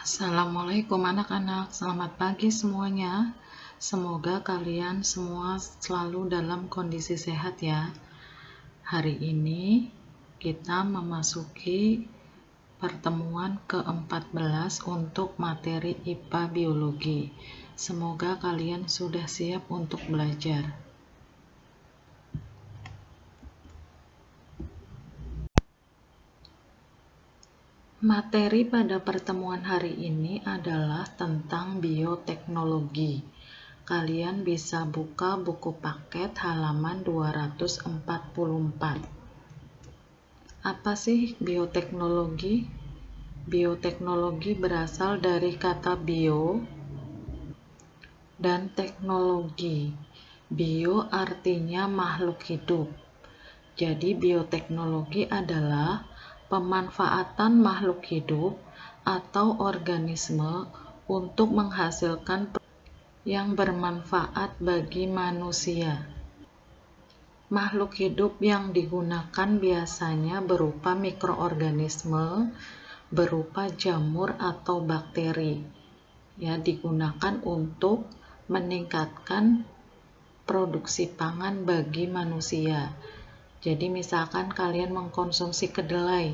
Assalamualaikum anak-anak, selamat pagi semuanya. Semoga kalian semua selalu dalam kondisi sehat ya. Hari ini kita memasuki pertemuan ke-14 untuk materi IPA Biologi. Semoga kalian sudah siap untuk belajar. Materi pada pertemuan hari ini adalah tentang bioteknologi. Kalian bisa buka buku paket halaman 244. Apa sih bioteknologi? Bioteknologi berasal dari kata bio dan teknologi. Bio artinya makhluk hidup. Jadi bioteknologi adalah pemanfaatan makhluk hidup atau organisme untuk menghasilkan yang bermanfaat bagi manusia. Makhluk hidup yang digunakan biasanya berupa mikroorganisme, berupa jamur atau bakteri. Ya, digunakan untuk meningkatkan produksi pangan bagi manusia. Jadi misalkan kalian mengkonsumsi kedelai,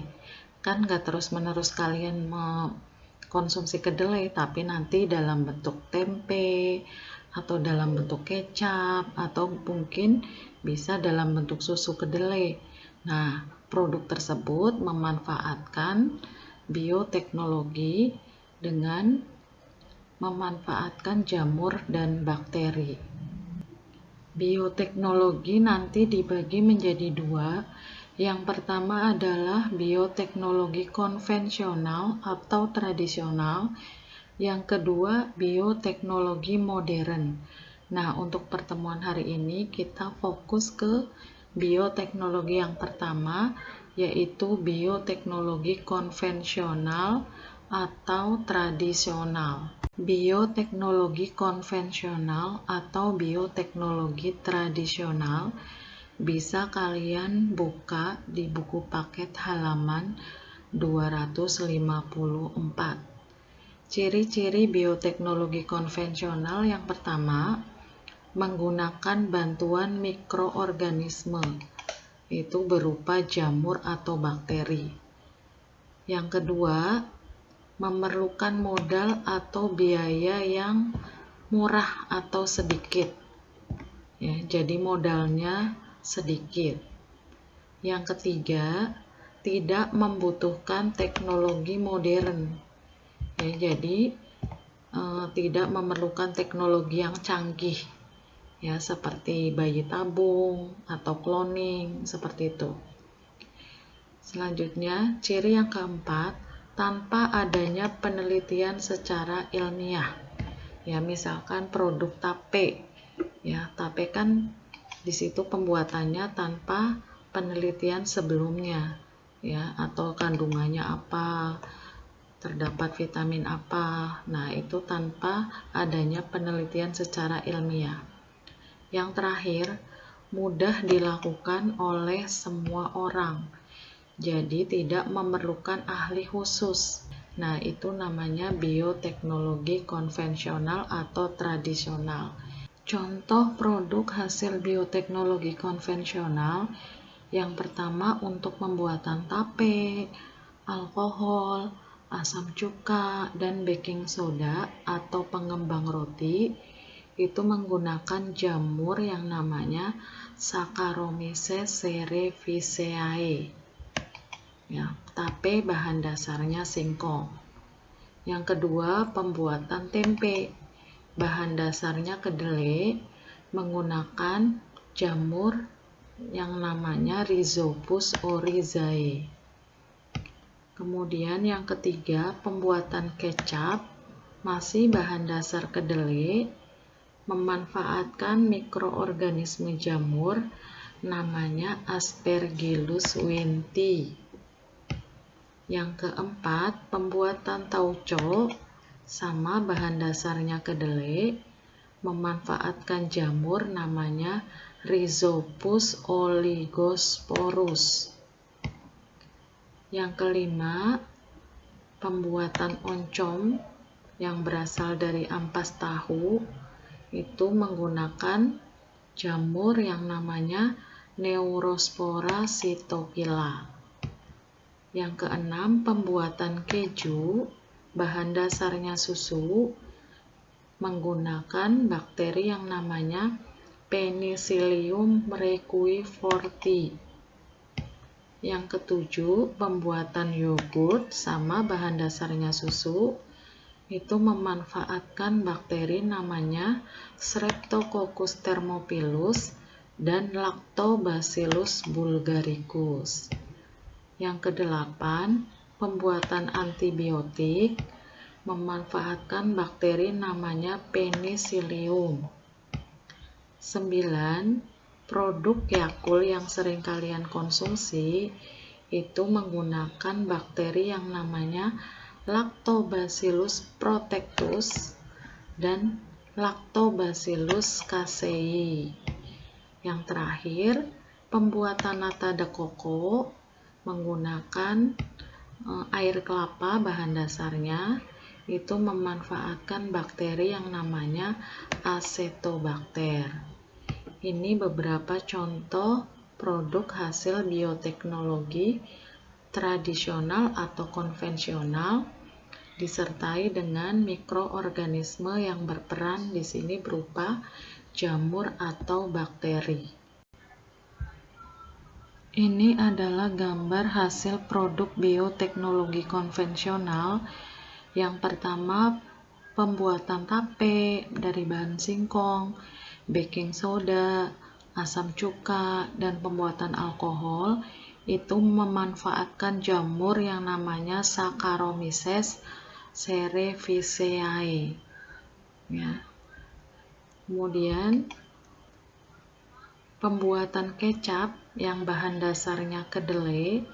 kan gak terus-menerus kalian mengkonsumsi kedelai, tapi nanti dalam bentuk tempe, atau dalam bentuk kecap, atau mungkin bisa dalam bentuk susu kedelai. Nah, produk tersebut memanfaatkan bioteknologi dengan memanfaatkan jamur dan bakteri. Bioteknologi nanti dibagi menjadi dua. Yang pertama adalah bioteknologi konvensional atau tradisional. Yang kedua, bioteknologi modern. Nah, untuk pertemuan hari ini kita fokus ke bioteknologi yang pertama, yaitu bioteknologi konvensional atau tradisional. Bioteknologi konvensional atau bioteknologi tradisional bisa kalian buka di buku paket halaman 254. Ciri-ciri bioteknologi konvensional yang pertama, menggunakan bantuan mikroorganisme, itu berupa jamur atau bakteri. Yang kedua, memerlukan modal atau biaya yang murah atau sedikit. Ya, jadi modalnya sedikit. Yang ketiga, tidak membutuhkan teknologi modern. Ya, jadi tidak memerlukan teknologi yang canggih. Ya, seperti bayi tabung atau cloning, seperti itu. Selanjutnya, ciri yang keempat, tanpa adanya penelitian secara ilmiah. Ya, misalkan produk tape. Ya, tape kan di situ pembuatannya tanpa penelitian sebelumnya. Ya, atau kandungannya apa, terdapat vitamin apa. Nah, itu tanpa adanya penelitian secara ilmiah. Yang terakhir, mudah dilakukan oleh semua orang. Jadi tidak memerlukan ahli khusus. Nah, itu namanya bioteknologi konvensional atau tradisional. Contoh produk hasil bioteknologi konvensional, yang pertama untuk pembuatan tape, alkohol, asam cuka, dan baking soda atau pengembang roti, itu menggunakan jamur yang namanya Saccharomyces cerevisiae. Ya, tape bahan dasarnya singkong. Yang kedua, pembuatan tempe. Bahan dasarnya kedelai, menggunakan jamur yang namanya Rhizopus oryzae. Kemudian yang ketiga, pembuatan kecap, masih bahan dasar kedelai, memanfaatkan mikroorganisme jamur namanya Aspergillus wientii. Yang keempat, pembuatan tauco, sama bahan dasarnya kedelai, memanfaatkan jamur namanya Rhizopus oligosporus. Yang kelima, pembuatan oncom yang berasal dari ampas tahu itu menggunakan jamur yang namanya Neurospora cytophylla. Yang keenam, pembuatan keju, bahan dasarnya susu, menggunakan bakteri yang namanya Penicillium requeforti. Yang ketujuh, pembuatan yogurt sama bahan dasarnya susu, itu memanfaatkan bakteri namanya Streptococcus thermophilus dan Lactobacillus bulgaricus. Yang kedelapan, pembuatan antibiotik memanfaatkan bakteri namanya Penicillium. 9. Produk Yakult yang sering kalian konsumsi itu menggunakan bakteri yang namanya Lactobacillus protectus dan Lactobacillus casei. Yang terakhir, pembuatan nata de coco menggunakan air kelapa bahan dasarnya itu memanfaatkan bakteri yang namanya Acetobacter. Ini beberapa contoh produk hasil bioteknologi tradisional atau konvensional disertai dengan mikroorganisme yang berperan di sini berupa jamur atau bakteri. Ini adalah gambar hasil produk bioteknologi konvensional. Yang pertama, pembuatan tape dari bahan singkong, baking soda, asam cuka, dan pembuatan alkohol itu memanfaatkan jamur yang namanya Saccharomyces cerevisiae. Ya. Kemudian pembuatan kecap yang bahan dasarnya kedelai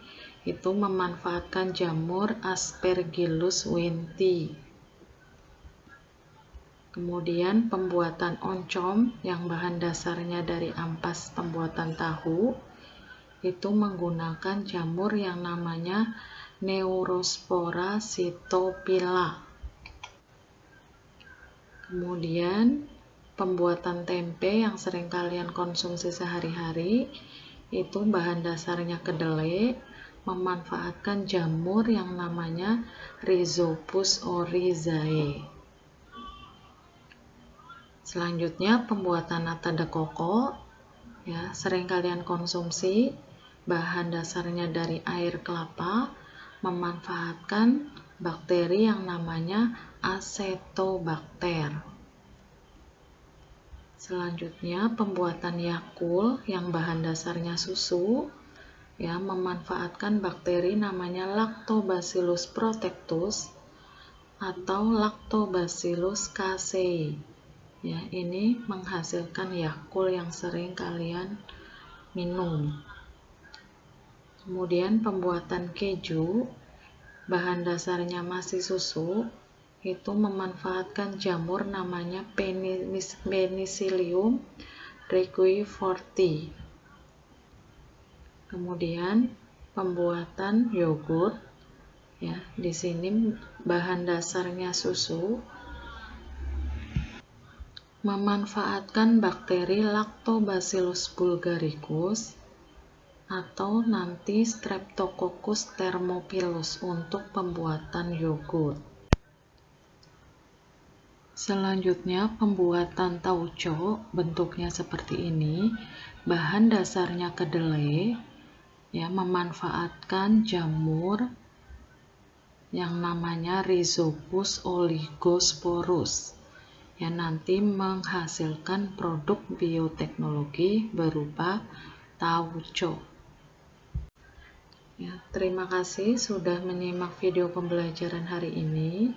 itu memanfaatkan jamur Aspergillus wincti. Kemudian pembuatan oncom yang bahan dasarnya dari ampas pembuatan tahu itu menggunakan jamur yang namanya Neurospora cytophylla. Kemudian pembuatan tempe yang sering kalian konsumsi sehari-hari itu bahan dasarnya kedelai, memanfaatkan jamur yang namanya Rhizopus oryzae. Selanjutnya pembuatan nata de coco, ya, sering kalian konsumsi, bahan dasarnya dari air kelapa, memanfaatkan bakteri yang namanya Acetobacter. Selanjutnya pembuatan Yakult yang bahan dasarnya susu, ya, memanfaatkan bakteri namanya Lactobacillus protectus atau Lactobacillus casei. Ya, ini menghasilkan Yakult yang sering kalian minum. Kemudian pembuatan keju, bahan dasarnya masih susu, itu memanfaatkan jamur namanya Penicillium requeforti. Kemudian pembuatan yogurt, ya, di sini bahan dasarnya susu, memanfaatkan bakteri Lactobacillus bulgaricus atau nanti Streptococcus thermophilus untuk pembuatan yogurt. Selanjutnya pembuatan tauco, bentuknya seperti ini, bahan dasarnya kedelai, ya, memanfaatkan jamur yang namanya Rhizopus oligosporus, yang nanti menghasilkan produk bioteknologi berupa tauco. Ya, terima kasih sudah menyimak video pembelajaran hari ini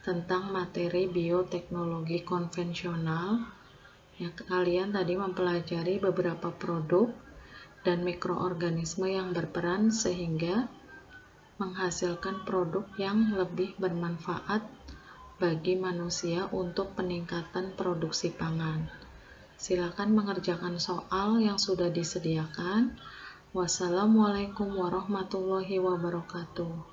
tentang materi bioteknologi konvensional. Ya, kalian tadi mempelajari beberapa produk dan mikroorganisme yang berperan sehingga menghasilkan produk yang lebih bermanfaat bagi manusia untuk peningkatan produksi pangan. Silakan mengerjakan soal yang sudah disediakan. Wassalamualaikum warahmatullahi wabarakatuh.